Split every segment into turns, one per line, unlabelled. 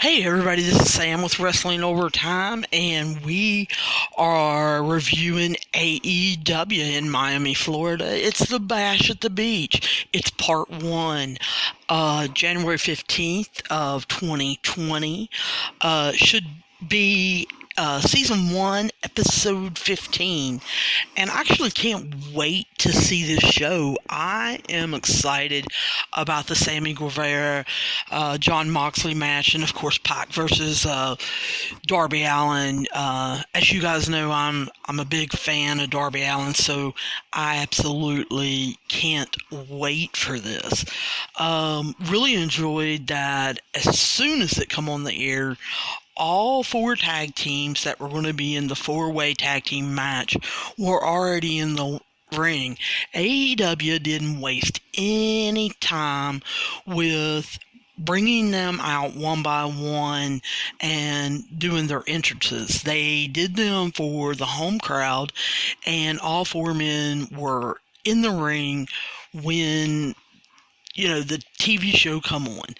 Hey everybody, this is Sam with Wrestling Overtime, and we are reviewing AEW in Miami, Florida. It's the Bash at the Beach. It's part one, January 15th of 2020. Should be season 1, episode 15. And I actually can't wait to see this show. I am excited about the Sammy Guevara, John Moxley match, and of course Pac versus Darby Allin. As you guys know, I'm a big fan of Darby Allin, so I absolutely can't wait for this. Really enjoyed that as soon as it come on the air, all four tag teams that were going to be in the four-way tag team match were already in the ring. AEW didn't waste any time with bringing them out one by one and doing their entrances. They did them for the home crowd, and all four men were in the ring when, the TV show come on.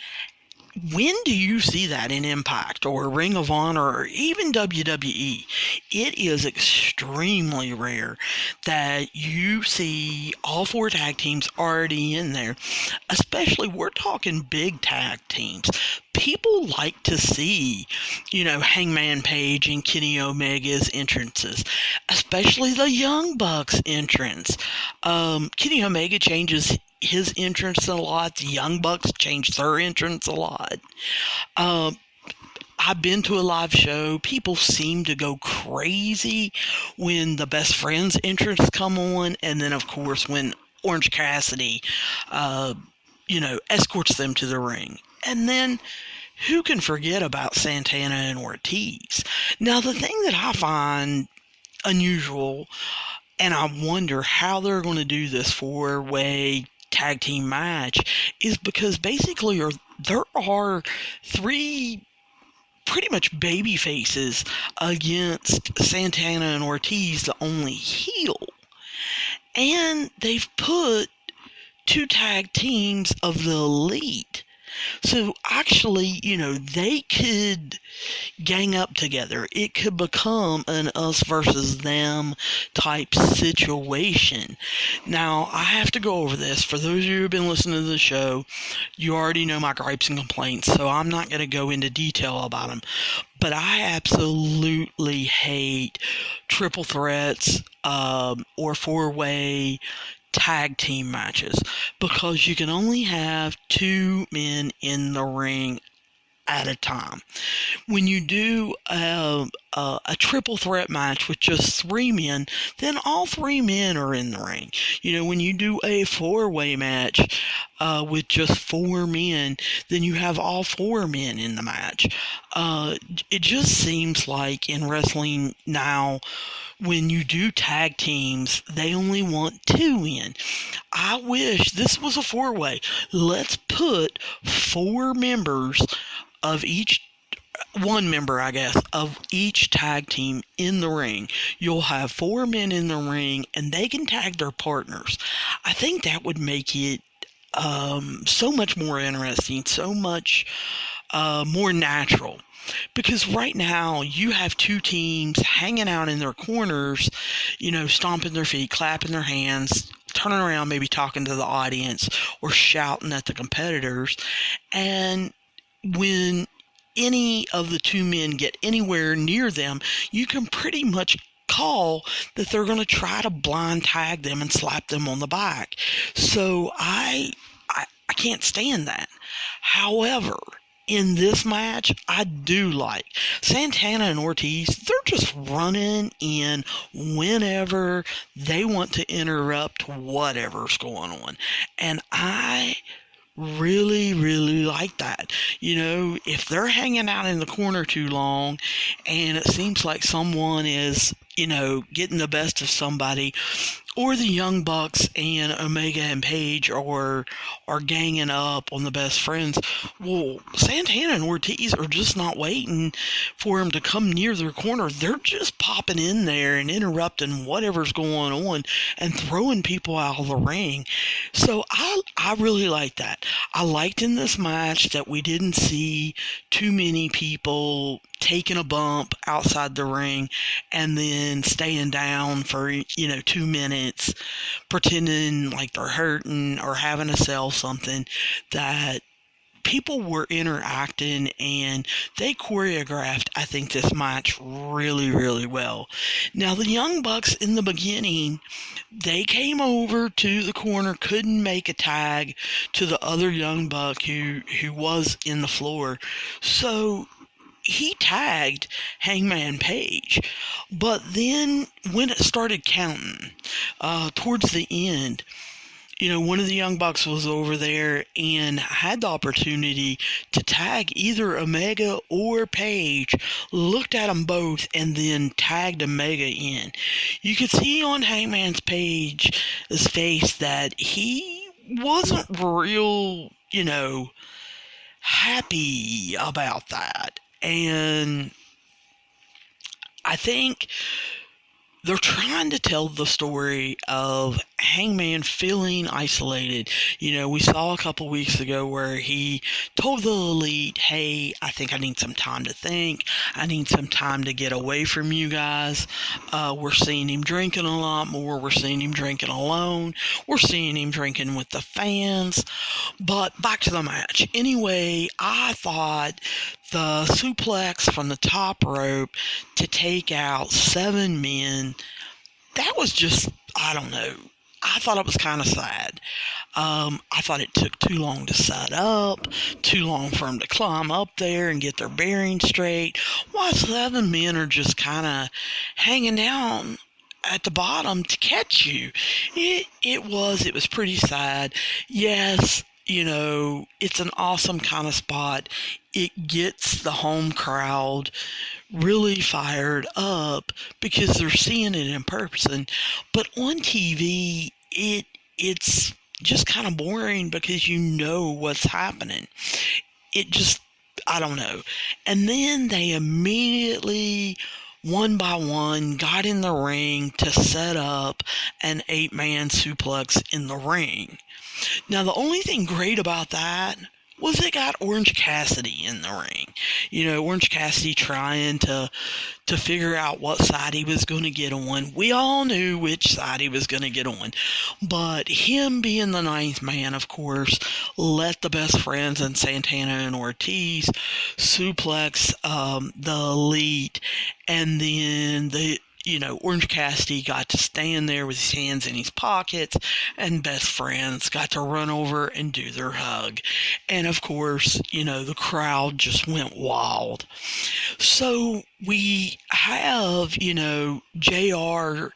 When do you see that in Impact or Ring of Honor or even WWE? It is extremely rare that you see all four tag teams already in there. Especially, we're talking big tag teams. People like to see, Hangman Page and Kenny Omega's entrances, especially the Young Bucks entrance. Kenny Omega changes his entrance a lot. The Young Bucks changed their entrance a lot. I've been to a live show. People seem to go crazy when the Best Friends entrance come on, and then of course when Orange Cassidy, escorts them to the ring. And then who can forget about Santana and Ortiz? Now, the thing that I find unusual, and I wonder how they're going to do this four-way tag team match, is because basically there are three pretty much baby faces against Santana and Ortiz, the only heel. And they've put two tag teams of the Elite. So actually, they could gang up together. It could become an us versus them type situation. Now, I have to go over this. For those of you who have been listening to the show, you already know my gripes and complaints, so I'm not going to go into detail about them. But I absolutely hate triple threats or four-way tag team matches, because you can only have two men in the ring at a time. When you do a triple threat match with just three men, then all three men are in the ring. When you do a four-way match with just four men, then you have all four men in the match. It just seems like in wrestling now, when you do tag teams, they only want two in. I wish this was a four-way. Let's put four members of each, one member, I guess, of each tag team in the ring. You'll have four men in the ring, and they can tag their partners. I think that would make it so much more interesting, so much more natural. Because right now, you have two teams hanging out in their corners, stomping their feet, clapping their hands, turning around, maybe talking to the audience or shouting at the competitors. And when any of the two men get anywhere near them, you can pretty much call that they're going to try to blind tag them and slap them on the back. So I can't stand that. However, in this match, I do like Santana and Ortiz. They're just running in whenever they want to interrupt whatever's going on. And I really, really like that. If they're hanging out in the corner too long and it seems like someone is, getting the best of somebody, or the Young Bucks and Omega and Page are ganging up on the best friends. Well, Santana and Ortiz are just not waiting for him to come near their corner. They're just popping in there and interrupting whatever's going on and throwing people out of the ring. So I really like that. I liked in this match that we didn't see too many people taking a bump outside the ring and then staying down for 2 minutes pretending like they're hurting or having to sell something. That people were interacting and they choreographed, I think, this match really, really well. Now, the Young Bucks in the beginning, they came over to the corner, couldn't make a tag to the other Young Buck who was in the floor. So he tagged Hangman Page. But then when it started counting, towards the end, one of the Young Bucks was over there and had the opportunity to tag either Omega or Page, looked at them both, and then tagged Omega in. You could see on Hangman's Page's face that he wasn't real, happy about that. And I think they're trying to tell the story of Hangman feeling isolated. We saw a couple weeks ago where he told the Elite, hey, I think I need some time to think. I need some time to get away from you guys. We're seeing him drinking a lot more. We're seeing him drinking alone. We're seeing him drinking with the fans. But back to the match. Anyway, I thought the suplex from the top rope to take out 7 men, that was just, I don't know. I thought it was kind of sad. I thought it took too long to set up, too long for them to climb up there and get their bearings straight, while 7 men are just kind of hanging down at the bottom to catch you. It was pretty sad. Yes, it's an awesome kind of spot. It gets the home crowd really fired up because they're seeing it in person. But on TV, it's just kind of boring because you know what's happening. It just, I don't know. And then they immediately, one by one, got in the ring to set up an 8-man suplex in the ring. Now, the only thing great about that was it got Orange Cassidy in the ring. Orange Cassidy trying to figure out what side he was going to get on. We all knew which side he was going to get on. But him being the 9th man, of course, let the best friends and Santana and Ortiz suplex the Elite. And then Orange Cassidy got to stand there with his hands in his pockets, and best friends got to run over and do their hug. And of course, the crowd just went wild. So we have, JR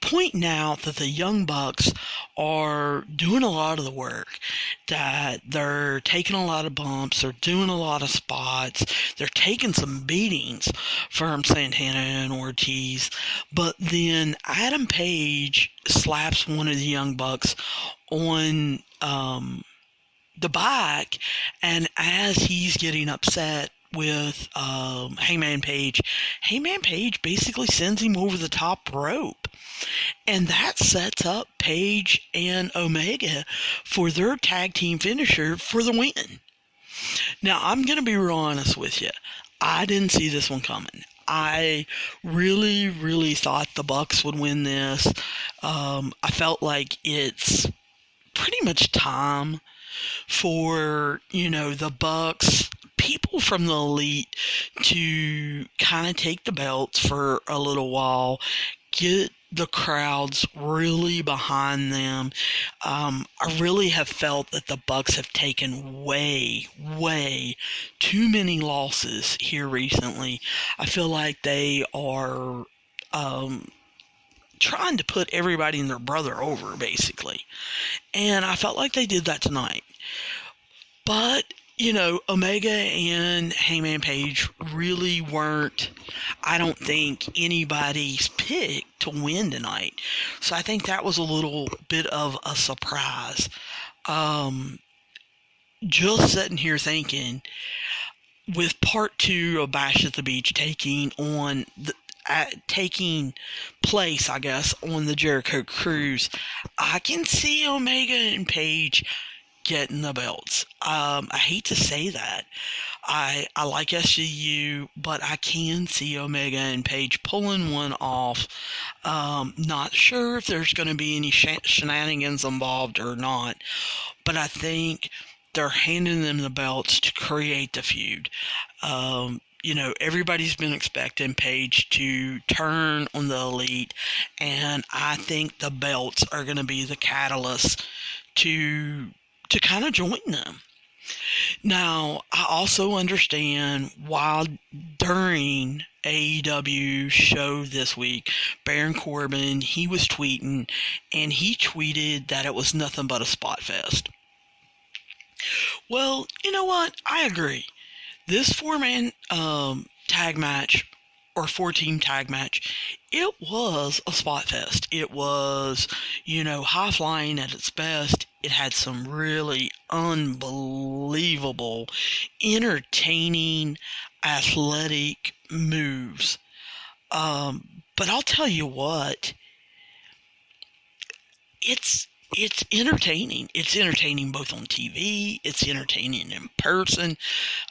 pointing out that the Young Bucks are doing a lot of the work, that they're taking a lot of bumps, they're doing a lot of spots, they're taking some beatings from Santana and Ortiz, but then Adam Page slaps one of the Young Bucks on the back, and as he's getting upset with Hangman Page basically sends him over the top rope. And that sets up Page and Omega for their tag team finisher for the win. Now, I'm going to be real honest with you. I didn't see this one coming. I really, really thought the Bucks would win this. I felt like it's pretty much time for, the Bucks, people from the Elite, to kind of take the belts for a little while, get the crowds really behind them. I really have felt that the Bucks have taken way, way too many losses here recently. I feel like they are trying to put everybody and their brother over, basically. And I felt like they did that tonight. But, Omega and Hangman Page really weren't, I don't think, anybody's pick to win tonight. So I think that was a little bit of a surprise. Just sitting here thinking, with part 2 of Bash at the Beach taking place, I guess, on the Jericho Cruise, I can see Omega and Page getting the belts. I hate to say that. I like SCU, but I can see Omega and Page pulling one off. Not sure if there's going to be any shenanigans involved or not, but I think they're handing them the belts to create the feud. Everybody's been expecting Page to turn on the Elite, and I think the belts are going to be the catalyst to kind of join them. Now, I also understand while during AEW show this week, Baron Corbin, he was tweeting, and he tweeted that it was nothing but a spot fest. Well, you know what? I agree. This 4-man tag match, or 4-team tag match, it was a spot fest. It was, high flying at its best. It had some really unbelievable, entertaining, athletic moves. But I'll tell you what, it's entertaining. It's entertaining both on TV. It's entertaining in person.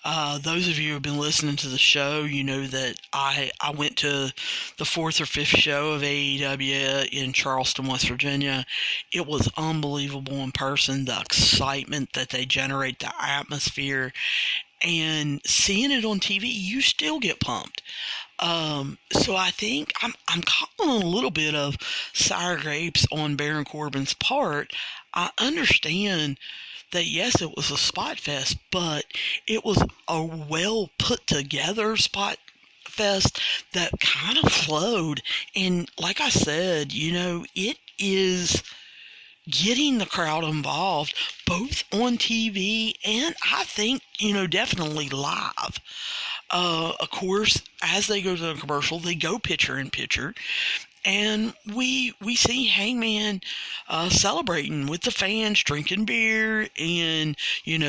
Those of you who have been listening to the show, you know that I went to the 4th or 5th show of AEW in Charleston, West Virginia. It was unbelievable in person, the excitement that they generate, the atmosphere. And seeing it on TV, you still get pumped. So I think I'm calling a little bit of sour grapes on Baron Corbin's part. I understand that, yes, it was a spot fest, but it was a well put together spot fest that kind of flowed. And like I said, it is getting the crowd involved both on TV and I think, definitely live. Of course, as they go to the commercial, they go picture in picture. And we see Hangman celebrating with the fans, drinking beer and,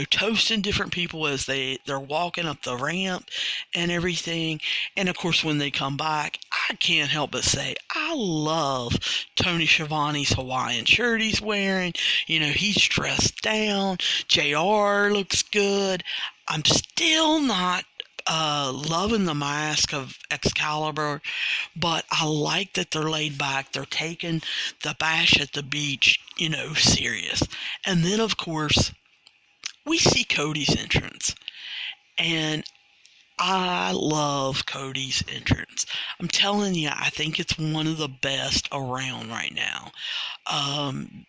toasting different people as they're walking up the ramp and everything. And, of course, when they come back, I can't help but say I love Tony Schiavone's Hawaiian shirt he's wearing. He's dressed down. JR looks good. I'm still not loving the mask of Excalibur, but I like that they're laid back. They're taking the Bash at the Beach, serious. And then, of course, we see Cody's entrance. And I love Cody's entrance. I'm telling you, I think it's one of the best around right now.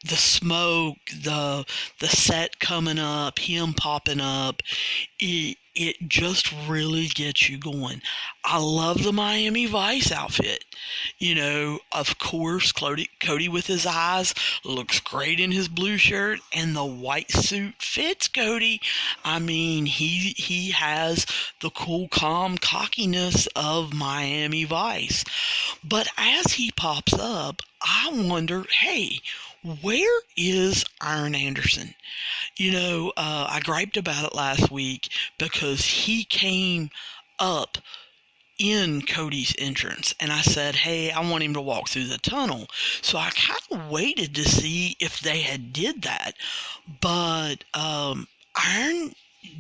The smoke, the set coming up, him popping up, it just really gets you going. I love the Miami Vice outfit. Of course, Cody with his eyes looks great in his blue shirt, and the white suit fits Cody. I mean, he has the cool, calm cockiness of Miami Vice. But as he pops up, I wonder, hey, where is Arn Anderson? I griped about it last week because he came up in Cody's entrance, and I said, hey, I want him to walk through the tunnel. So I kind of waited to see if they had did that, but Arn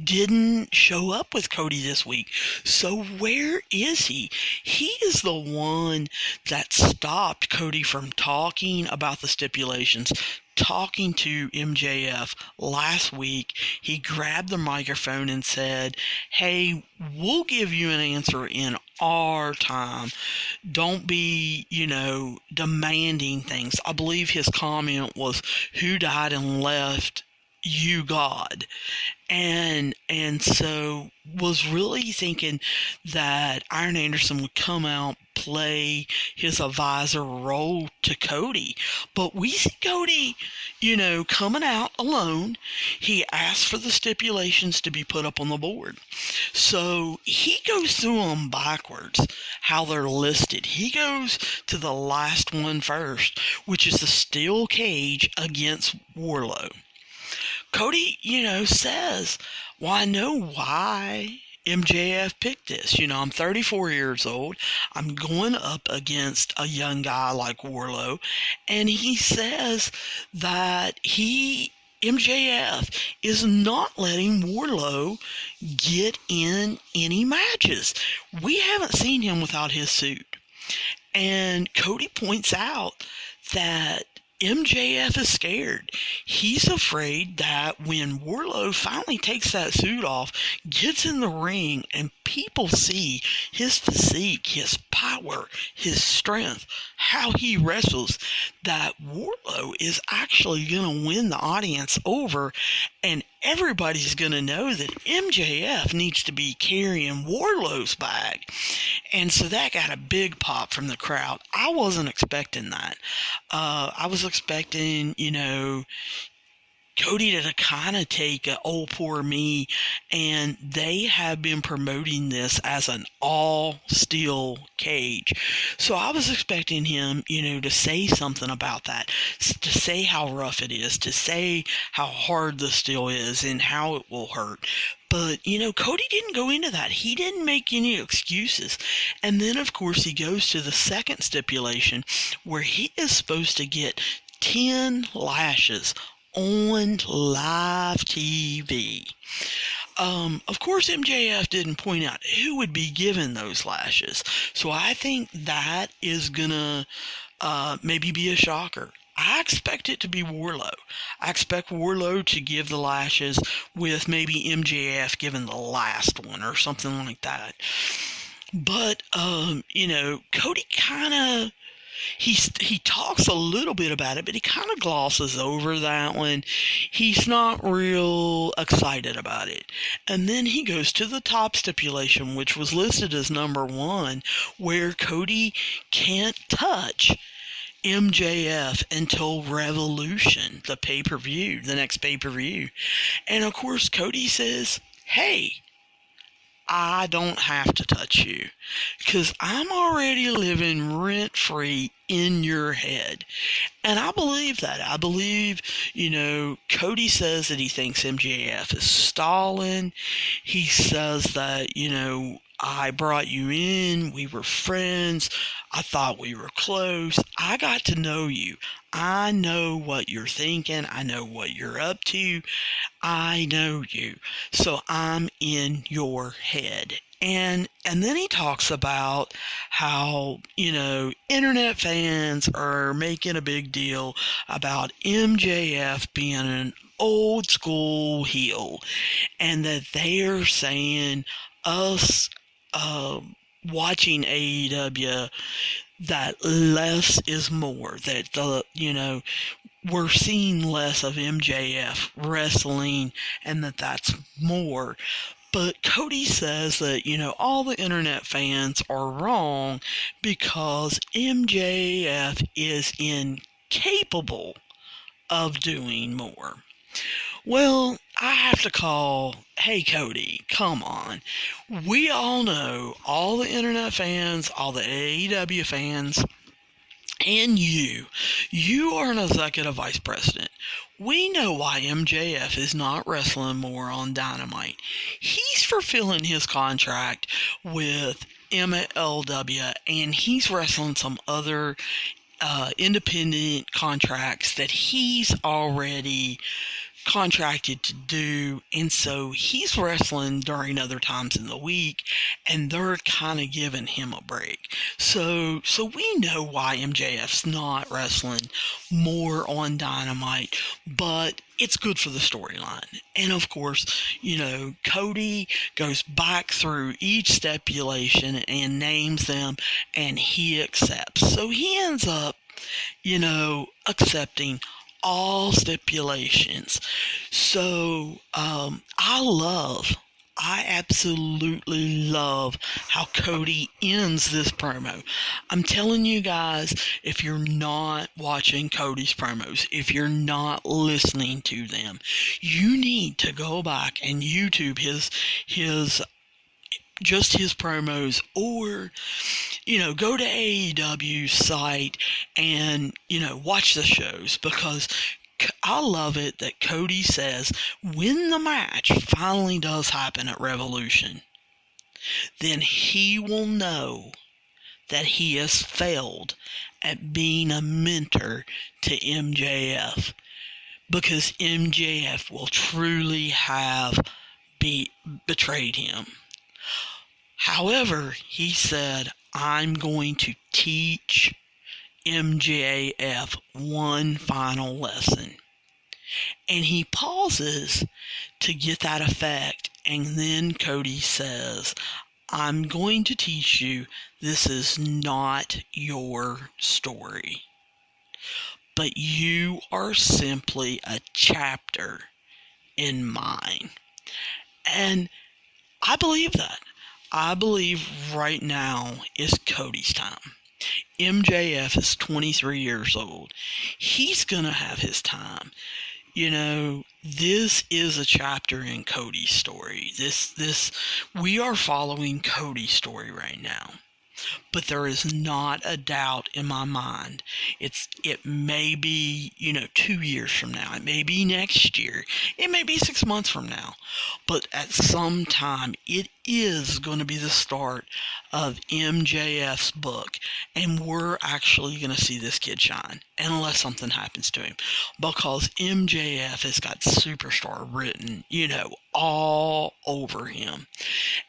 didn't show up with Cody this week. So where is he? He is the one that stopped Cody from talking about the stipulations, talking to MJF last week. He grabbed the microphone and said, hey, we'll give you an answer in our time. Don't be, demanding things. I believe his comment was, who died and left you God. And so was really thinking that Iron Anderson would come out, play his advisor role to Cody. But we see Cody, coming out alone. He asks for the stipulations to be put up on the board. So he goes through them backwards, how they're listed. He goes to the last one first, which is the steel cage against Wardlow. Cody, says, well, I know why MJF picked this. I'm 34 years old. I'm going up against a young guy like Wardlow. And he says that MJF is not letting Wardlow get in any matches. We haven't seen him without his suit. And Cody points out that MJF is scared. He's afraid that when Wardlow finally takes that suit off, gets in the ring, and people see his physique, his power, his strength, how he wrestles, that Wardlow is actually going to win the audience over, and everybody's going to know that MJF needs to be carrying Wardlow's bag. And so that got a big pop from the crowd. I wasn't expecting that. I was expecting, Cody to kind of take a "oh poor me," and they have been promoting this as an all steel cage. So I was expecting him, to say something about that, to say how rough it is, to say how hard the steel is and how it will hurt. But, Cody didn't go into that. He didn't make any excuses. And then, of course, he goes to the second stipulation where he is supposed to get 10 lashes on live TV. Of course, MJF didn't point out who would be given those lashes. So I think that is going to maybe be a shocker. I expect it to be Wardlow. I expect Wardlow to give the lashes with maybe MJF giving the last one or something like that. But, Cody kind of, he talks a little bit about it, but he kind of glosses over that one. He's not real excited about it. And then he goes to the top stipulation, which was listed as number 1, where Cody can't touch MJF until Revolution, the pay-per-view, the next pay-per-view. And of course, Cody says, hey, I don't have to touch you because I'm already living rent-free in your head. And I believe that. I believe, Cody says that he thinks MJF is stalling. He says that, I brought you in. We were friends. I thought we were close. I got to know you. I know what you're thinking. I know what you're up to. I know you. So I'm in your head. And then he talks about how, internet fans are making a big deal about MJF being an old school heel. And that they are saying us watching AEW that less is more, that we're seeing less of MJF wrestling and that's more. But Cody says that, all the internet fans are wrong because MJF is incapable of doing more. Well, I have to call, hey Cody, come on. We all know, all the internet fans, all the AEW fans, and you are an executive vice president. We know why MJF is not wrestling more on Dynamite. He's fulfilling his contract with MLW, and he's wrestling some other independent contracts that he's already contracted to do, and so he's wrestling during other times in the week, and they're kind of giving him a break. So we know why MJF's not wrestling more on Dynamite, but it's good for the storyline. And of course, Cody goes back through each stipulation and names them, and he accepts. So he ends up, accepting all stipulations. So I absolutely love how Cody ends this promo. I'm telling you guys, if you're not watching Cody's promos, if you're not listening to them, you need to go back and YouTube his just his promos, or go to AEW site and watch the shows, because I love it that Cody says when the match finally does happen at Revolution, then he will know that he has failed at being a mentor to MJF, because MJF will truly have betrayed him. However, he said, I'm going to teach MJF one final lesson. And he pauses to get that effect, and then Cody says, I'm going to teach you this is not your story, but you are simply a chapter in mine. And I believe that. I believe right now is Cody's time. MJF is 23 years old. He's going to have his time. This is a chapter in Cody's story. We are following Cody's story right now. But there is not a doubt in my mind. It may be, 2 years from now. It may be next year. It may be 6 months from now. But at some time, it is going to be the start of MJF's book. And we're actually going to see this kid shine. Unless something happens to him. Because MJF has got superstar written, all over him.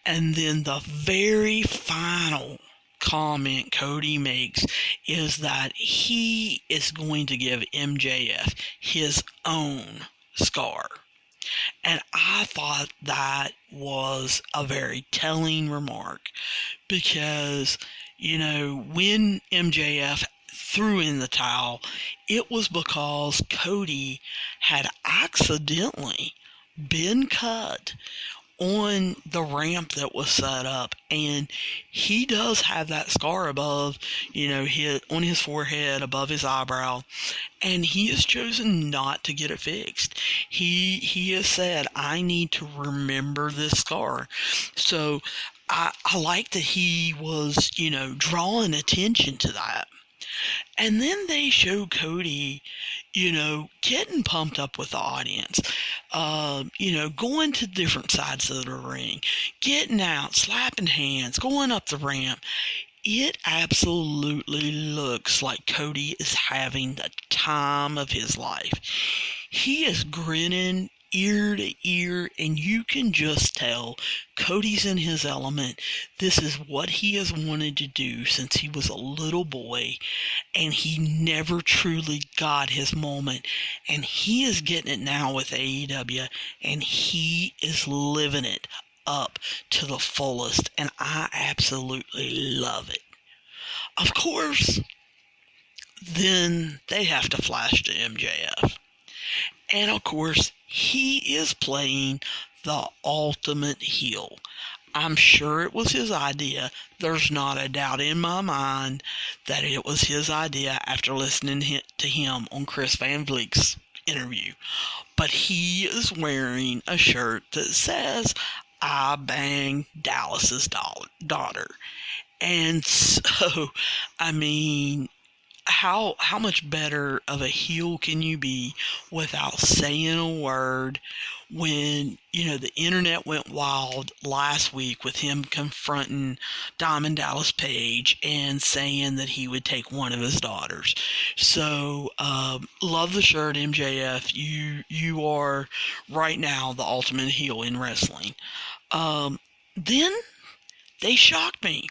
And then the very final comment Cody makes is that he is going to give MJF his own scar. And I thought that was a very telling remark, because, when MJF threw in the towel, it was because Cody had accidentally been cut on the ramp that was set up, and he does have that scar above, on his forehead, above his eyebrow, and he has chosen not to get it fixed. He has said, I need to remember this scar. So I like that he was, drawing attention to that. And then they show Cody, getting pumped up with the audience, going to different sides of the ring, getting out, slapping hands, going up the ramp. It absolutely looks like Cody is having the time of his life. He is grinning ear to ear, and you can just tell Cody's in his element. This is what he has wanted to do since he was a little boy, and he never truly got his moment, and he is getting it now with AEW, and he is living it up to the fullest, and I absolutely love it. Of course, then they have to flash to MJF. And of course, he is playing the ultimate heel. I'm sure it was his idea. There's not a doubt in my mind that it was his idea after listening to him on Chris Van Vliet's interview. But he is wearing a shirt that says, I banged Dallas's daughter. And so, how much better of a heel can you be without saying a word when, the internet went wild last week with him confronting Diamond Dallas Page and saying that he would take one of his daughters. So, love the shirt, MJF. You are right now the ultimate heel in wrestling. Then they shocked me.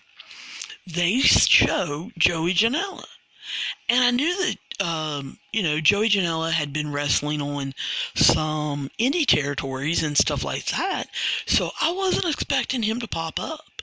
They show Joey Janela. And I knew that, Joey Janela had been wrestling on some indie territories and stuff like that, so I wasn't expecting him to pop up.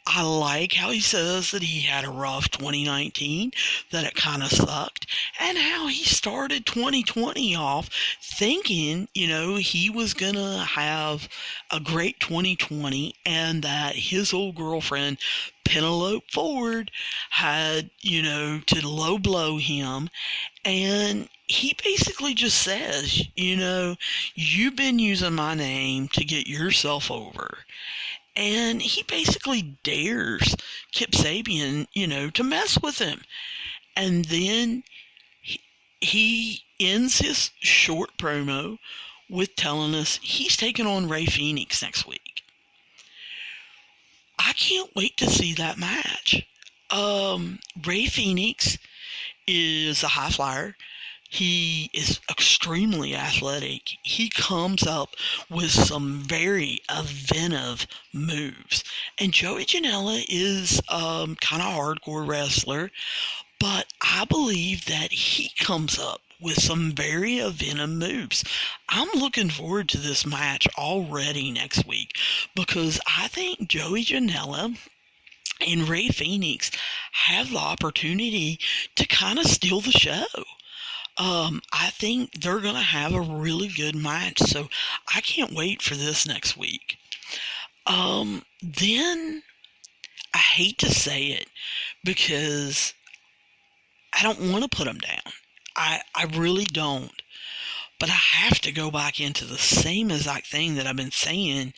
I like how he says that he had a rough 2019, that it kind of sucked, and how he started 2020 off thinking, he was going to have a great 2020, and that his old girlfriend, Penelope Ford, had, to low blow him. And he basically just says, you've been using my name to get yourself over. And he basically dares Kip Sabian, to mess with him. And then he ends his short promo with telling us he's taking on Ray Phoenix next week. I can't wait to see that match. Ray Phoenix is a high flyer. He is extremely athletic. He comes up with some very inventive moves. And Joey Janela is kind of a hardcore wrestler, but I believe that he comes up with some very inventive moves. I'm looking forward to this match already next week, because I think Joey Janela and Ray Phoenix have the opportunity to kind of steal the show. I think they're going to have a really good match, so I can't wait for this next week. Then, I hate to say it, because I don't want to put them down. I really don't. But I have to go back into the same exact thing that I've been saying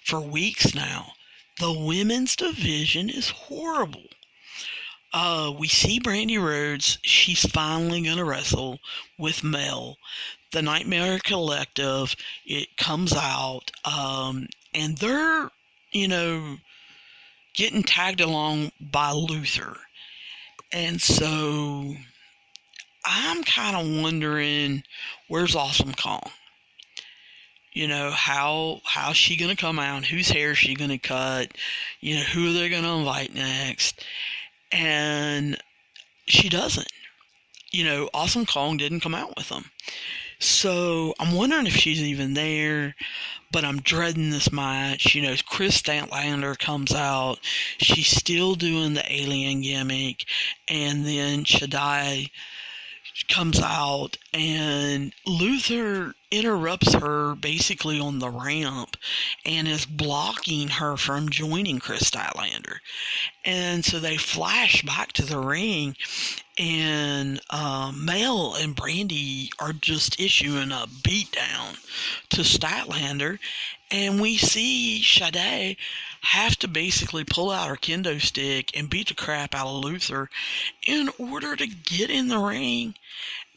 for weeks now. The women's division is horrible. We see Brandy Rhodes. She's finally going to wrestle with Mel. The Nightmare Collective, it comes out, and they're, getting tagged along by Luther. And so I'm kind of wondering, where's Awesome Kong? How's she going to come out? Whose hair is she going to cut? Who are they going to invite next? And she doesn't. Awesome Kong didn't come out with them. So I'm wondering if she's even there, but I'm dreading this match. Chris Statlander comes out. She's still doing the alien gimmick. And then Shaddai comes out, and Luther interrupts her basically on the ramp and is blocking her from joining Chris Statlander. And so they flash back to the ring, and Mel and Brandy are just issuing a beatdown to Statlander, and we see Sade have to basically pull out her kendo stick and beat the crap out of Luther in order to get in the ring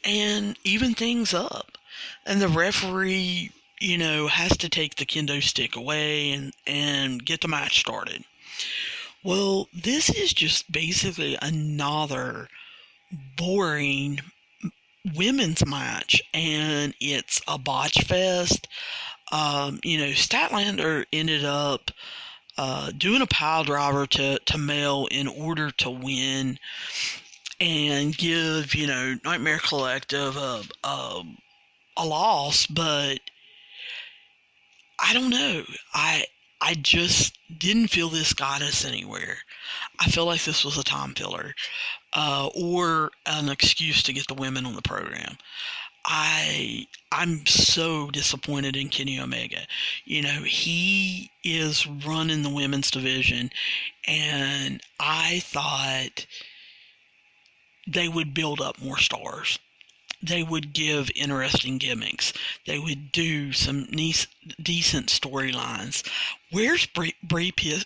and even things up. And the referee, has to take the kendo stick away and get the match started. Well, this is just basically another boring women's match, and it's a botch fest. Statlander ended up doing a pile driver to Mel in order to win and give, Nightmare Collective a loss, but I don't know. I just didn't feel this got us anywhere. I feel like this was a time filler, or an excuse to get the women on the program. I'm so disappointed in Kenny Omega. He is running the women's division, and I thought they would build up more stars. They would give interesting gimmicks. They would do some decent storylines. Where's Bree Priestley?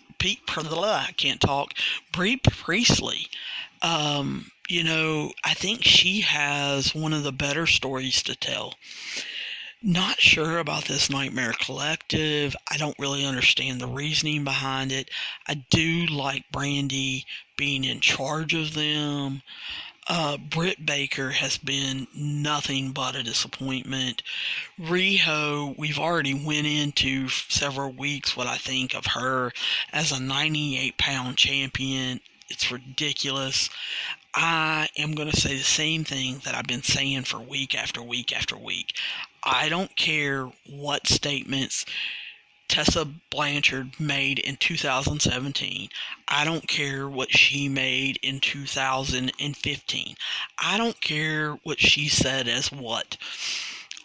I think she has one of the better stories to tell. Not sure about this Nightmare Collective. I don't really understand the reasoning behind it. I do like Brandy being in charge of them. Britt Baker has been nothing but a disappointment. Riho, we've already went into several weeks what I think of her as a 98-pound champion. It's ridiculous. I am going to say the same thing that I've been saying for week after week after week. I don't care what statements Tessa Blanchard made in 2017. I don't care what she made in 2015. I don't care what she said as what?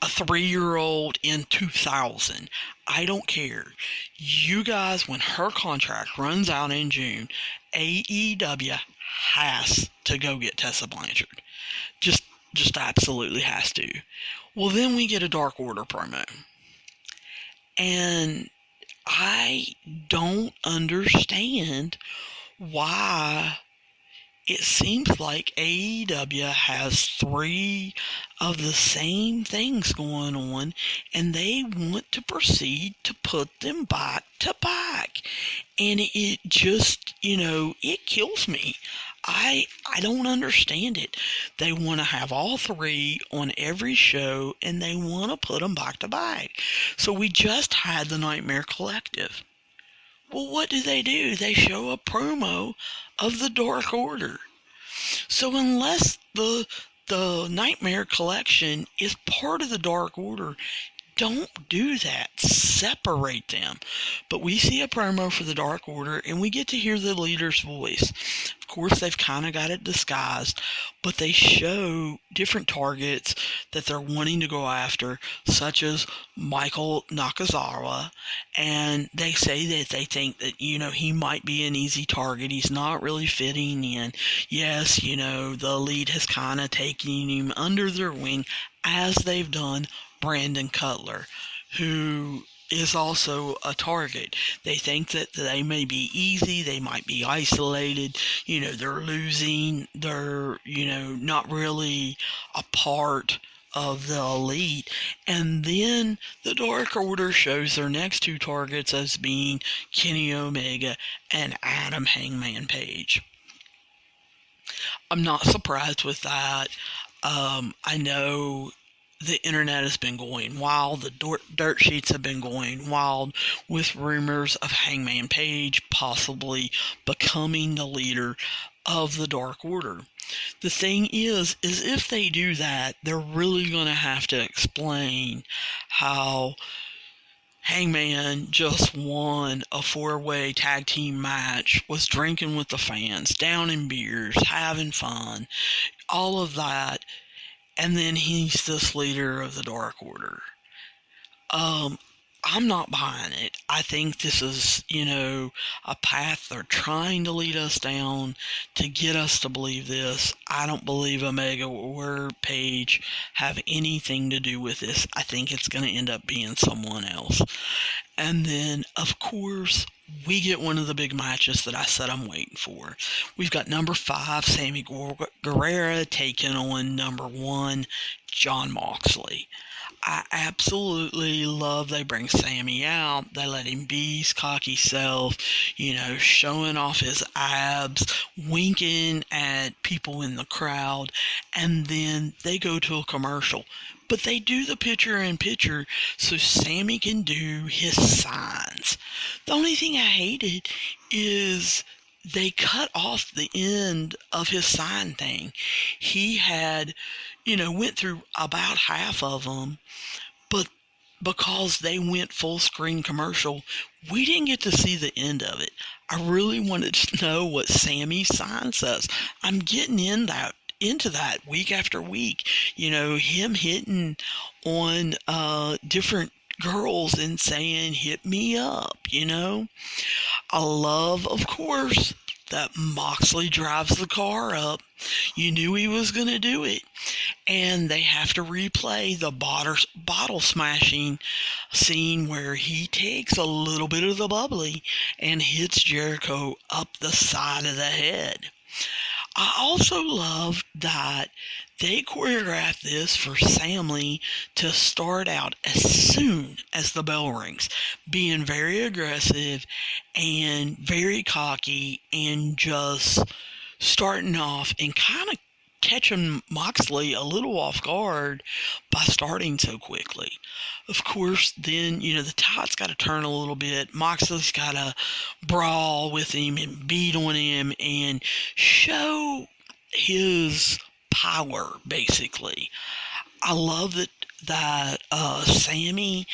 A 3-year-old in 2000. I don't care. You guys, when her contract runs out in June, AEW has to go get Tessa Blanchard. Just absolutely has to. Well, then we get a Dark Order promo. And I don't understand why it seems like AEW has 3 of the same things going on, and they want to proceed to put them back to back. And it just, it kills me. I don't understand it. They want to have all 3 on every show, and they want to put them back to back. So we just had the Nightmare Collective. Well, what do? They show a promo of the Dark Order. So unless the Nightmare Collection is part of the Dark Order, don't do that. Separate them. But we see a promo for the Dark Order, and we get to hear the leader's voice. Of course, they've kind of got it disguised, but they show different targets that they're wanting to go after, such as Michael Nakazawa, and they say that they think that, he might be an easy target. He's not really fitting in. Yes, the Elite has kind of taken him under their wing, as they've done Brandon Cutler, who is also a target. They think that they may be easy, they might be isolated, they're losing, they're, not really a part of the Elite. And then the Dark Order shows their next 2 targets as being Kenny Omega and Adam Hangman Page. I'm not surprised with that. I know the internet has been going wild. The dirt sheets have been going wild with rumors of Hangman Page possibly becoming the leader of the Dark Order. The thing is if they do that, they're really going to have to explain how Hangman just won a 4-way tag team match, was drinking with the fans, downing beers, having fun, all of that, and then he's this leader of the Dark Order. I'm not buying it. I think this is, a path they're trying to lead us down to get us to believe this. I don't believe Omega or Page have anything to do with this. I think it's going to end up being someone else. And then, of course, we get one of the big matches that I said I'm waiting for. We've got number 5, Sammy Guerrero, taking on number 1, Jon Moxley. I absolutely love they bring Sammy out. They let him be his cocky self, showing off his abs, winking at people in the crowd, and then they go to a commercial. But they do the picture-in-picture so Sammy can do his signs. The only thing I hated is they cut off the end of his sign thing. He had, went through about half of them, but because they went full screen commercial, we didn't get to see the end of it. I really wanted to know what Sammy's sign says. I'm getting into that week after week. Him hitting on different girls and saying, hit me up, I love, of course, that Moxley drives the car up. You knew he was going to do it. And they have to replay the bottle smashing scene where he takes a little bit of the bubbly and hits Jericho up the side of the head. I also love that they choreographed this for Sammy to start out as soon as the bell rings, being very aggressive and very cocky and just starting off and kind of catching Moxley a little off guard by starting so quickly. Of course, then, the tide's got to turn a little bit. Moxley's got to brawl with him and beat on him and show his power, basically. I love that Sammy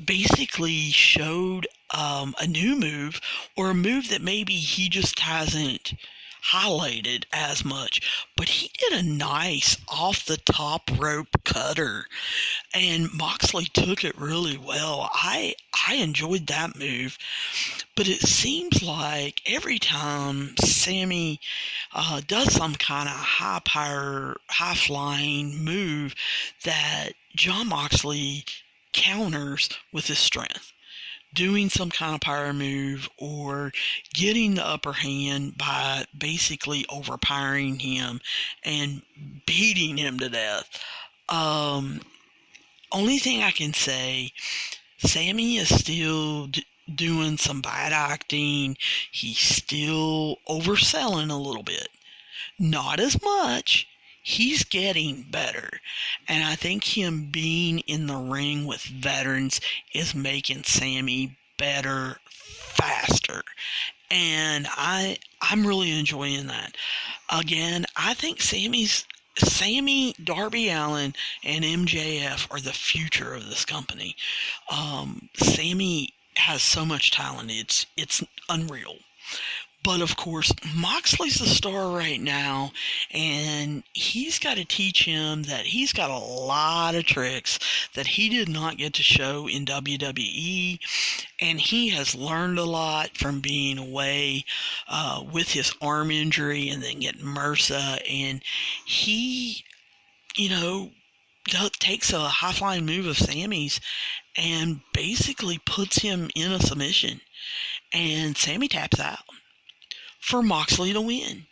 basically showed a new move, or a move that maybe he just hasn't highlighted as much, but he did a nice off the top rope cutter, and Moxley took it really well. I enjoyed that move, but it seems like every time Sammy does some kind of high power, high flying move, that John Moxley counters with his strength, doing some kind of power move or getting the upper hand by basically overpowering him and beating him to death. Only thing I can say, Sammy is still doing some bad acting. He's still overselling a little bit. Not as much. He's getting better. And I think him being in the ring with veterans is making Sammy better faster. And I'm really enjoying that. Again, I think Sammy, Darby Allin, and MJF are the future of this company. Sammy has so much talent, it's unreal. But of course, Moxley's the star right now, and he's got to teach him that he's got a lot of tricks that he did not get to show in WWE, and he has learned a lot from being away with his arm injury and then getting MRSA, and he, takes a high-flying move of Sammy's and basically puts him in a submission, and Sammy taps out for Moxley to win.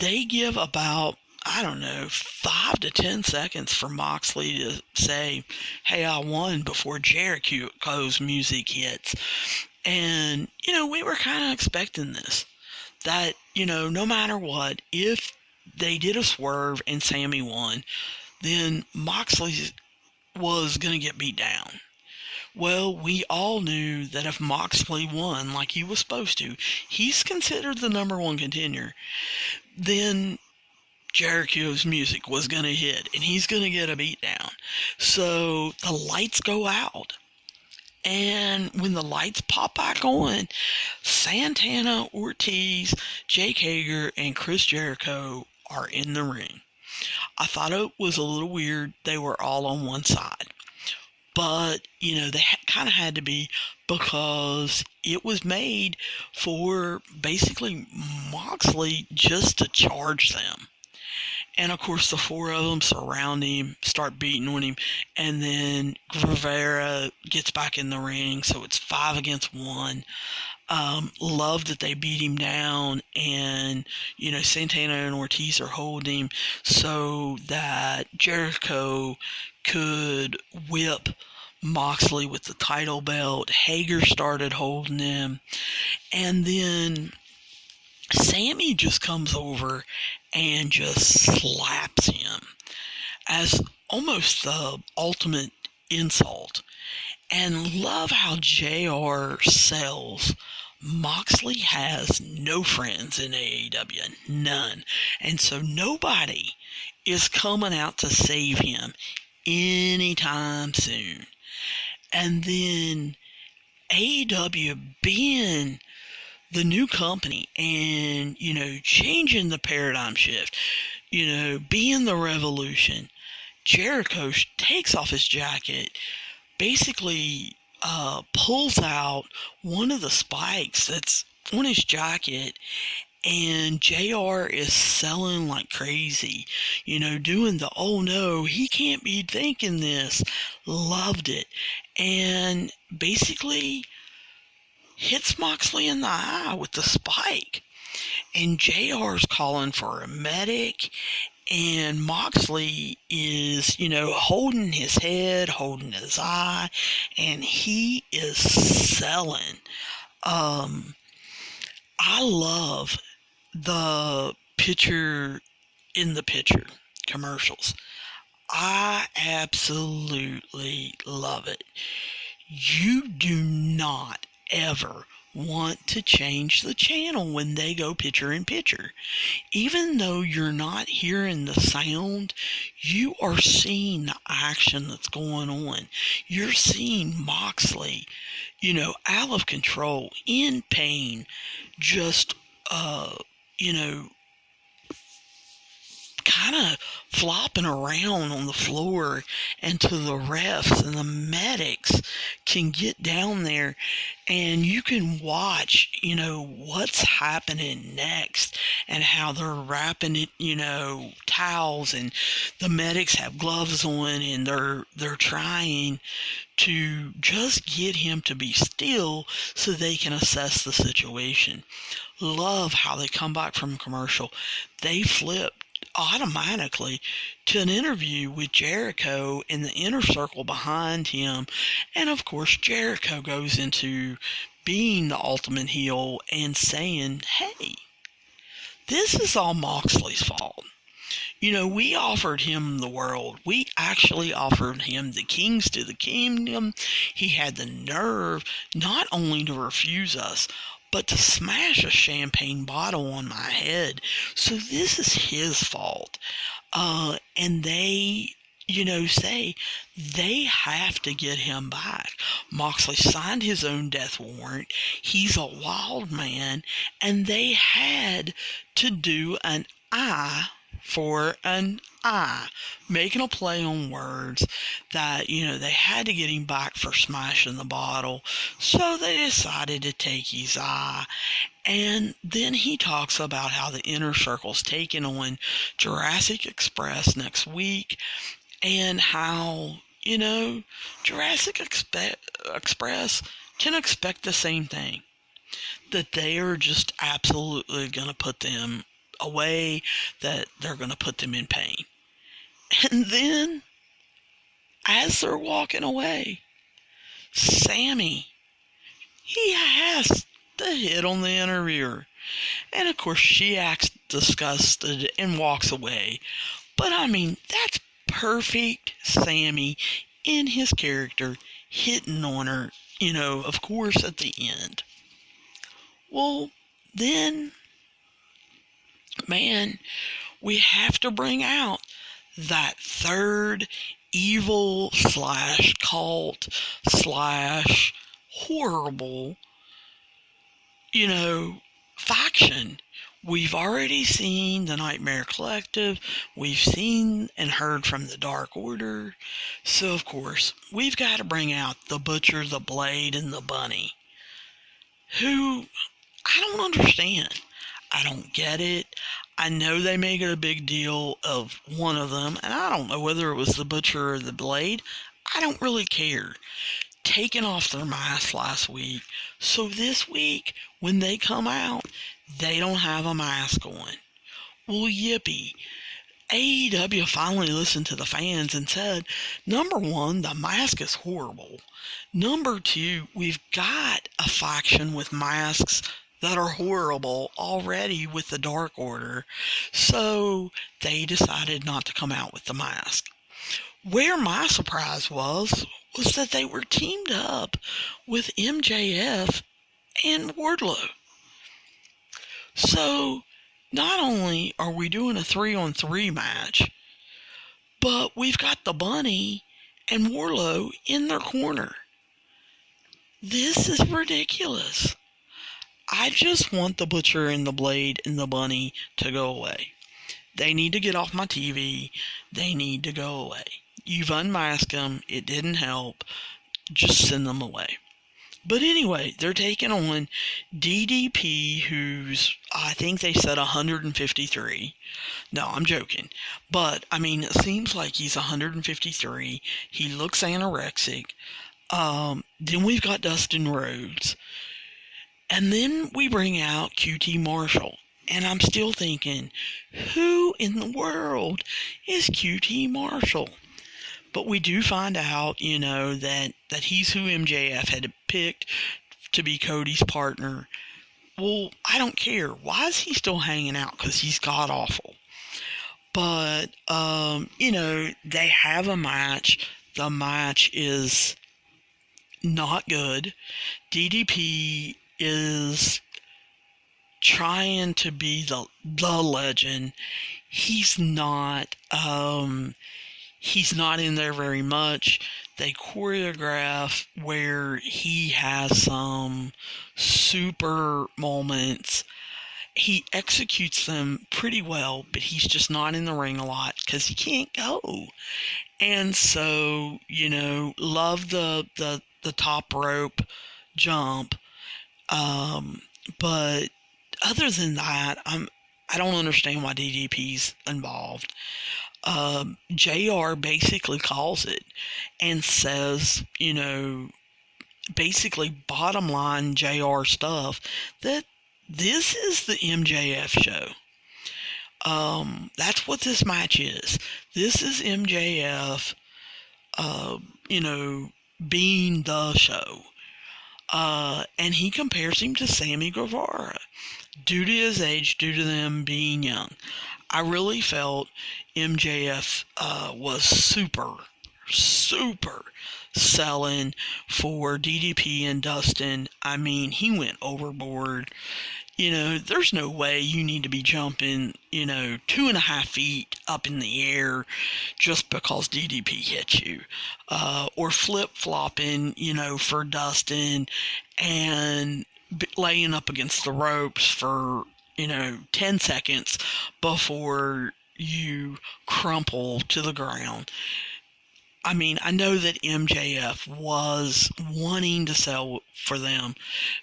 They give about, 5 to 10 seconds for Moxley to say, hey, I won, before Jericho's music hits. And, we were kind of expecting this. That, no matter what, if they did a swerve and Sammy won, then Moxley was going to get beat down. Well, we all knew that if Moxley won like he was supposed to, he's considered the number one contender, then Jericho's music was going to hit, and he's going to get a beatdown. So the lights go out. And when the lights pop back on, Santana, Ortiz, Jake Hager, and Chris Jericho are in the ring. I thought it was a little weird they were all on one side. But, they kind of had to be, because it was made for basically Moxley just to charge them. And, of course, the four of them surround him, start beating on him, and then Rivera gets back in the ring, so it's 5 against 1. Love that they beat him down, and, Santana and Ortiz are holding him so that Jericho could whip Moxley with the title belt. Hager started holding him, and then Sammy just comes over and just slaps him as almost the ultimate insult. And love how JR sells Moxley has no friends in AEW, none. And so nobody is coming out to save him anytime soon. And then AEW being the new company and, changing the paradigm shift, being the revolution, Jericho takes off his jacket, basically pulls out one of the spikes that's on his jacket, and JR is selling like crazy, doing the, oh no, he can't be thinking this. Loved it. And basically hits Moxley in the eye with the spike. And JR's calling for a medic, and Moxley is, holding his head, holding his eye, and he is selling. I love the picture in the picture commercials. I absolutely love it. You do not ever want to change the channel when they go picture in picture. Even though you're not hearing the sound, you are seeing the action that's going on. You're seeing Moxley, out of control, in pain, just, kind of flopping around on the floor, and to the refs and the medics can get down there and you can watch, what's happening next and how they're wrapping it, towels, and the medics have gloves on and they're trying to just get him to be still so they can assess the situation. Love how they come back from commercial. They flip automatically to an interview with Jericho in the inner circle behind him, and of course Jericho goes into being the ultimate heel and saying, hey, this is all Moxley's fault. We offered him the world. We actually offered him the kings to the kingdom. He had the nerve not only to refuse us, but to smash a champagne bottle on my head. So this is his fault. And they, say they have to get him back. Moxley signed his own death warrant. He's a wild man. And they had to do an eye for an eye, making a play on words that, they had to get him back for smashing the bottle. So they decided to take his eye. And then he talks about how the inner circle's taking on Jurassic Express next week, and how, Jurassic Express can expect the same thing. That they are just absolutely going to put them away, that they're going to put them in pain. And then, as they're walking away, Sammy, he has to hit on the interviewer. And of course, she acts disgusted and walks away. But that's perfect Sammy in his character, hitting on her, of course, at the end. Well, then, man, we have to bring out that third evil / cult / horrible, faction. We've already seen the Nightmare Collective. We've seen and heard from the Dark Order. So, of course, we've got to bring out the Butcher, the Blade, and the Bunny, who I don't understand. I don't get it. I know they make it a big deal of one of them, and I don't know whether it was the Butcher or the Blade. I don't really care. Taking off their mask last week, so this week, when they come out, they don't have a mask on. Well, yippee. AEW finally listened to the fans and said, number one, the mask is horrible. Number two, we've got a faction with masks that are horrible already with the Dark Order, so they decided not to come out with the mask. Where my surprise was that they were teamed up with MJF and Wardlow. So, not only are we doing a 3-on-3 match, but we've got the Bunny and Wardlow in their corner. This is ridiculous. I just want the Butcher and the Blade and the Bunny to go away. They need to get off my TV. They need to go away. You've unmasked them. It didn't help. Just send them away. But anyway, they're taking on DDP, who's, I think they said 153. No, I'm joking. But, it seems like he's 153. He looks anorexic. Then we've got Dustin Rhodes. And then we bring out QT Marshall. And I'm still thinking, who in the world is QT Marshall? But we do find out, that he's who MJF had picked to be Cody's partner. Well, I don't care. Why is he still hanging out? Because he's god-awful. But, they have a match. The match is not good. DDP is trying to be the legend. He's not. He's not in there very much. They choreograph where he has some super moments. He executes them pretty well, but he's just not in the ring a lot because he can't go. And so, love the top rope jump. But other than that, I don't understand why DDP's involved. JR basically calls it and says, basically bottom line JR stuff, that this is the MJF show. That's what this match is. This is MJF, being the show. And he compares him to Sammy Guevara due to his age, due to them being young. I really felt MJF was super selling for DDP and Dustin. I mean, he went overboard. There's no way you need to be jumping, 2.5 feet up in the air just because DDP hit you. Or flip-flopping, for Dustin and laying up against the ropes for, 10 seconds before you crumple to the ground. I mean, I know that MJF was wanting to sell for them,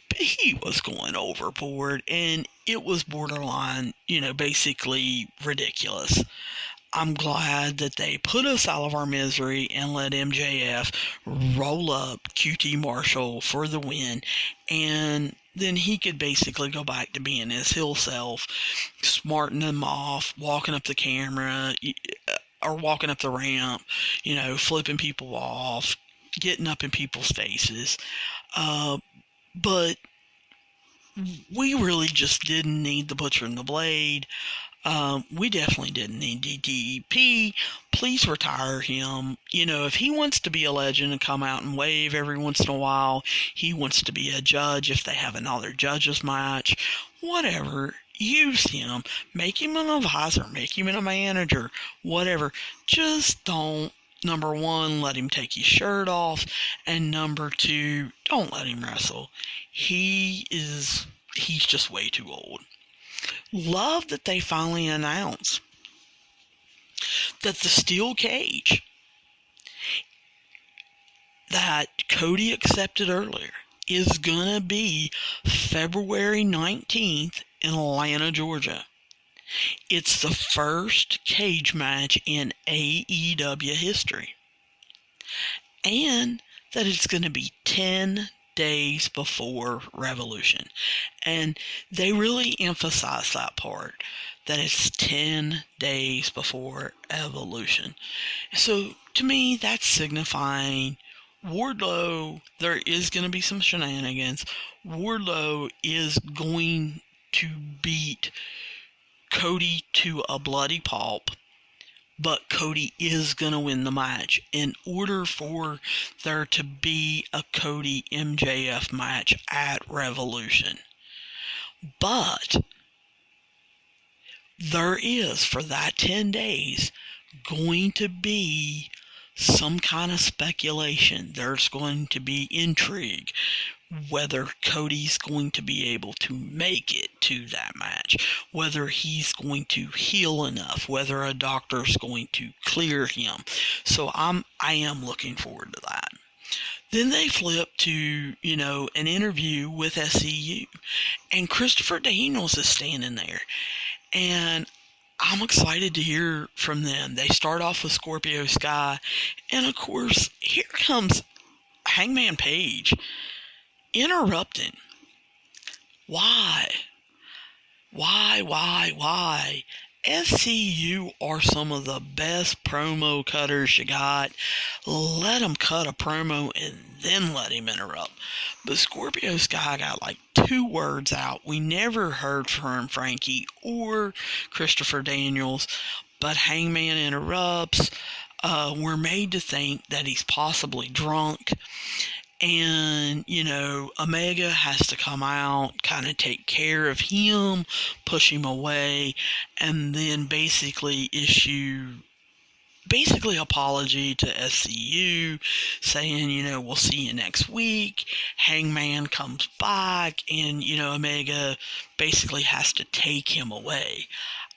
but he was going overboard, and it was borderline, basically ridiculous. I'm glad that they put us out of our misery and let MJF roll up QT Marshall for the win, and then he could basically go back to being his heel self, smarting them off, walking up the camera, or walking up the ramp, flipping people off, getting up in people's faces. But we really just didn't need the Butcher and the Blade. We definitely didn't need DDP. Please retire him. If he wants to be a legend and come out and wave every once in a while, he wants to be a judge if they have another judges match, whatever. Use him. Make him an advisor. Make him a manager. Whatever. Just don't, number one, let him take his shirt off. And number two, don't let him wrestle. He's just way too old. Love that they finally announced that the steel cage that Cody accepted earlier is going to be February 19th in Atlanta, Georgia. It's the first cage match in AEW history. And that it's going to be 10 days before Revolution. And they really emphasize that part, that it's 10 days before Evolution. So to me, that's signifying Wardlow, there is going to be some shenanigans. Wardlow is going to beat Cody to a bloody pulp, but Cody is going to win the match in order for there to be a Cody MJF match at Revolution. But there is, for that 10 days, going to be some kind of speculation. There's going to be intrigue whether Cody's going to be able to make it to that match, whether he's going to heal enough, whether a doctor's going to clear him. So I am looking forward to that. Then they flip to, an interview with SCU, and Christopher Daniels is standing there, and I'm excited to hear from them. They start off with Scorpio Sky, and of course, here comes Hangman Page interrupting. Why? SCU are some of the best promo cutters you got. Let them cut a promo and then let him interrupt. But Scorpio Sky got like 2 words out. We never heard from Frankie or Christopher Daniels, but Hangman interrupts. We're made to think that he's possibly drunk. And, Omega has to come out, kind of take care of him, push him away, and then basically issue apology to SCU, saying, we'll see you next week. Hangman comes back, and, Omega basically has to take him away.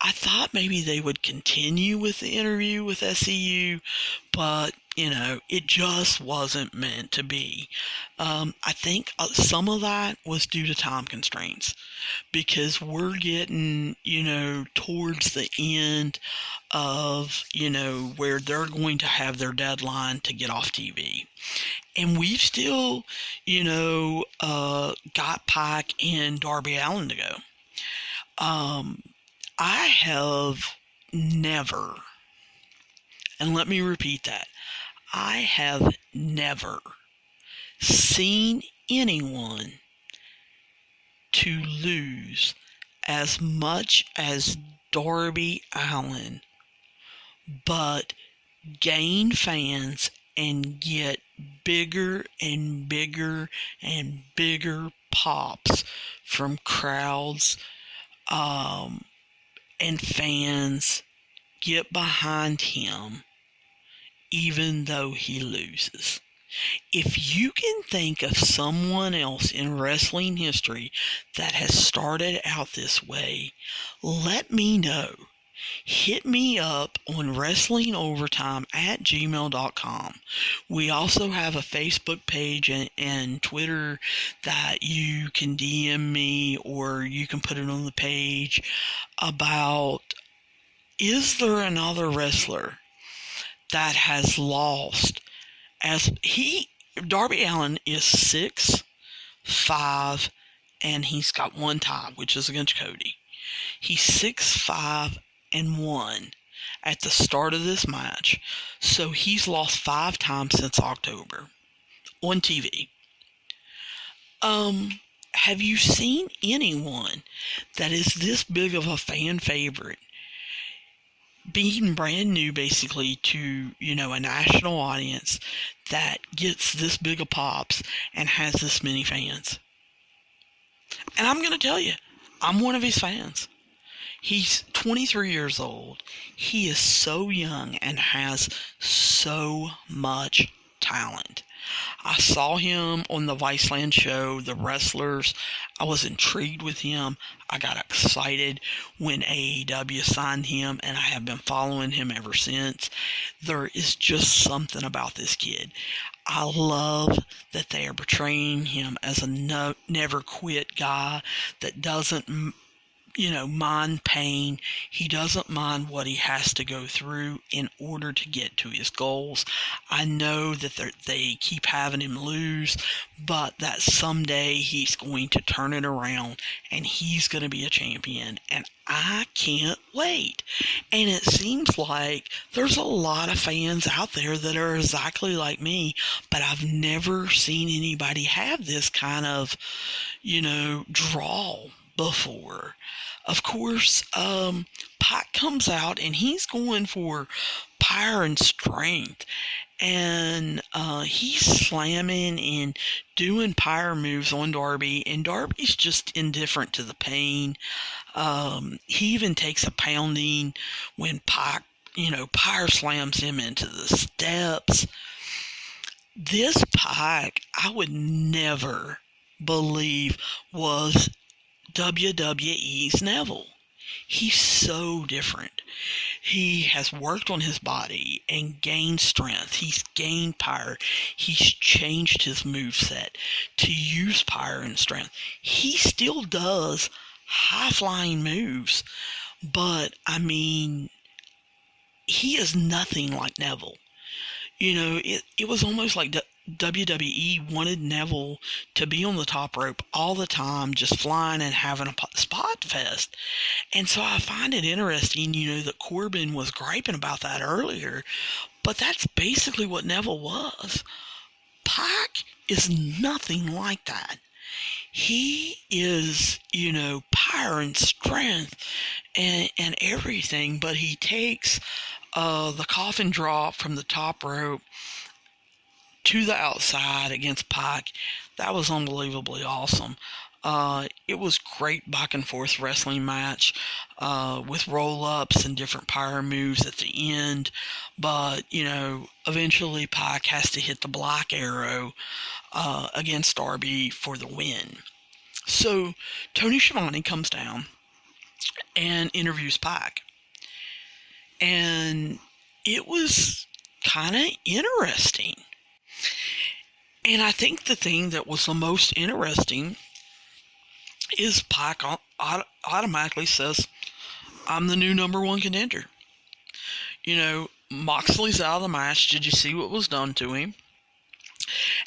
I thought maybe they would continue with the interview with SCU, but, it just wasn't meant to be. I think some of that was due to time constraints, because we're getting, towards the end of, where they're going to have their deadline to get off TV. And we've still, got Pac and Darby Allin to go. I have never, and let me repeat that, I have never seen anyone to lose as much as Darby Allin, but gain fans and get bigger and bigger and bigger pops from crowds, and fans get behind him even though he loses. If you can think of someone else in wrestling history that has started out this way, let me know. Hit me up on wrestlingovertime@gmail.com. We also have a Facebook page and Twitter that you can DM me, or you can put it on the page about, is there another wrestler that has lost Darby Allin is 6'5", and he's got one tie, which is against Cody. He's 6'5" at the start of this match, so he's lost 5 times since October on TV. Have you seen anyone that is this big of a fan favorite, being brand new basically to, a national audience, that gets this big of pops and has this many fans? And I'm going to tell you, I'm one of his fans. He's 23 years old. He is so young and has so much talent. I saw him on the Viceland show, The Wrestlers. I was intrigued with him. I got excited when AEW signed him, and I have been following him ever since. There is just something about this kid. I love that they are portraying him as a never quit guy that doesn't mind pain. He doesn't mind what he has to go through in order to get to his goals. I know that they keep having him lose, but that someday he's going to turn it around and he's going to be a champion, and I can't wait. And it seems like there's a lot of fans out there that are exactly like me, but I've never seen anybody have this kind of, draw before. Of course, Pac comes out and he's going for power and strength, and he's slamming and doing power moves on Darby, and Darby's just indifferent to the pain. He even takes a pounding when Pac, power slams him into the steps. This Pac, I would never believe was WWE's Neville. He's so different. He has worked on his body and gained strength. He's gained power. He's changed his moveset to use power and strength. He still does high-flying moves, but, he is nothing like Neville. It was almost like WWE wanted Neville to be on the top rope all the time, just flying and having a spot fest. And so I find it interesting, that Corbin was griping about that earlier, but that's basically what Neville was. Pac is nothing like that. He is, power and strength and everything, but he takes the coffin drop from the top rope, to the outside against Pac. That was unbelievably awesome. It was great back and forth wrestling match with roll-ups and different power moves at the end. But, eventually Pac has to hit the black arrow against Darby for the win. So Tony Schiavone comes down and interviews Pac. And it was kind of interesting. And I think the thing that was the most interesting is Pac automatically says, I'm the new number one contender. Moxley's out of the match. Did you see what was done to him?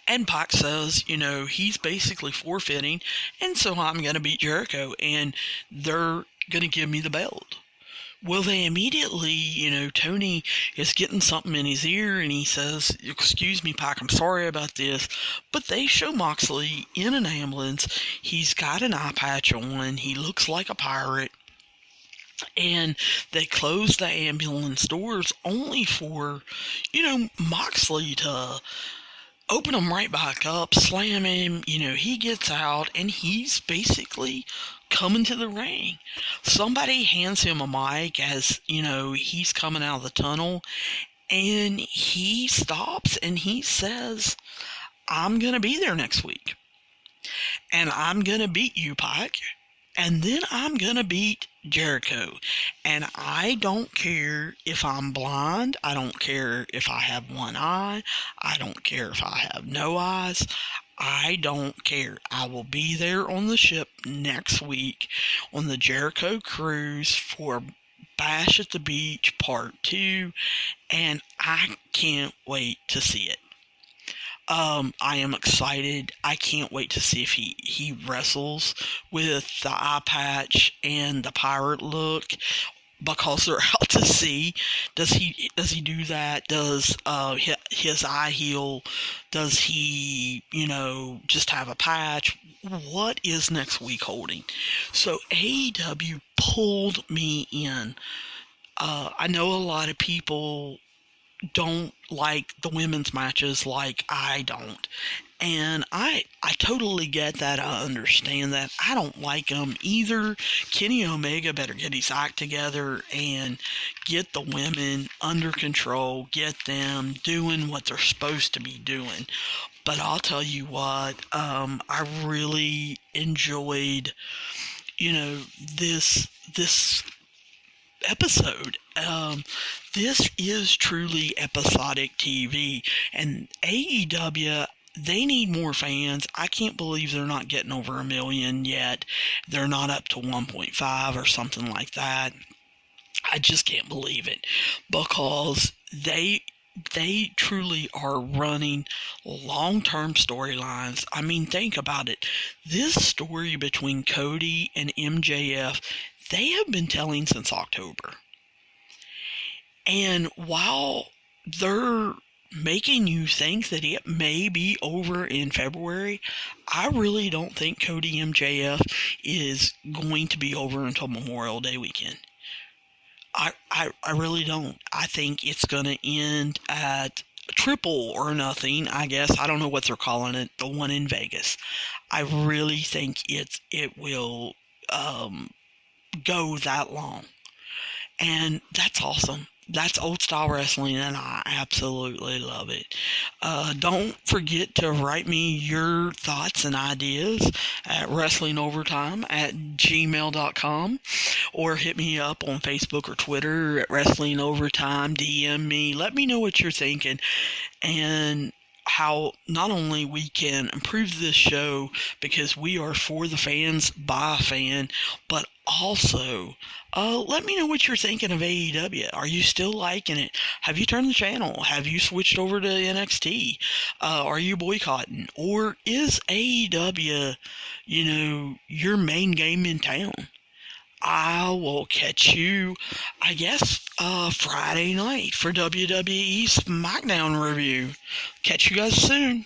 And Pac says, he's basically forfeiting, and so I'm going to beat Jericho, and they're going to give me the belt. Well, they immediately, Tony is getting something in his ear, and he says, excuse me, Pac, I'm sorry about this. But they show Moxley in an ambulance. He's got an eye patch on. He looks like a pirate. And they close the ambulance doors only for, Moxley to open them right back up, slam him. He gets out, and he's basically coming to the ring. Somebody hands him a mic as, he's coming out of the tunnel, and he stops and he says, I'm going to be there next week, and I'm going to beat you, Pac, and then I'm going to beat Jericho, and I don't care if I'm blind, I don't care if I have one eye, I don't care if I have no eyes, I don't care. I will be there on the ship next week on the Jericho Cruise for Bash at the Beach Part 2, and I can't wait to see it. I am excited. I can't wait to see if he wrestles with the eye patch and the pirate look, because they're out to see. Does he do that? Does his eye heal? Does he just have a patch? What is next week holding? So AEW pulled me in. I know a lot of people don't like the women's matches like I don't. And I totally get that. I understand that. I don't like them either. Kenny Omega better get his act together and get the women under control. Get them doing what they're supposed to be doing. But I'll tell you what, I really enjoyed, this episode. This is truly episodic TV, and AEW, they need more fans. I can't believe they're not getting over 1 million yet. They're not up to 1.5 or something like that. I just can't believe it, because they truly are running long-term storylines. I mean, think about it. This story between Cody and MJF, they have been telling since October. And while they're making you think that it may be over in February, I really don't think Cody MJF is going to be over until Memorial Day weekend. I really don't. I think it's going to end at Triple or Nothing, I guess. I don't know what they're calling it, the one in Vegas. I really think it will go that long. And that's awesome. That's old style wrestling, and I absolutely love it. Don't forget to write me your thoughts and ideas at wrestlingovertime@gmail.com, or hit me up on Facebook or Twitter at Wrestling Overtime. DM me. Let me know what you're thinking, and how not only we can improve this show, because we are for the fans by a fan, but also let me know what you're thinking of AEW. Are you still liking it? Have you turned the channel? Have you switched over to NXT? Are you boycotting? Or is AEW, your main game in town? I will catch you, I guess, Friday night for WWE SmackDown review. Catch you guys soon.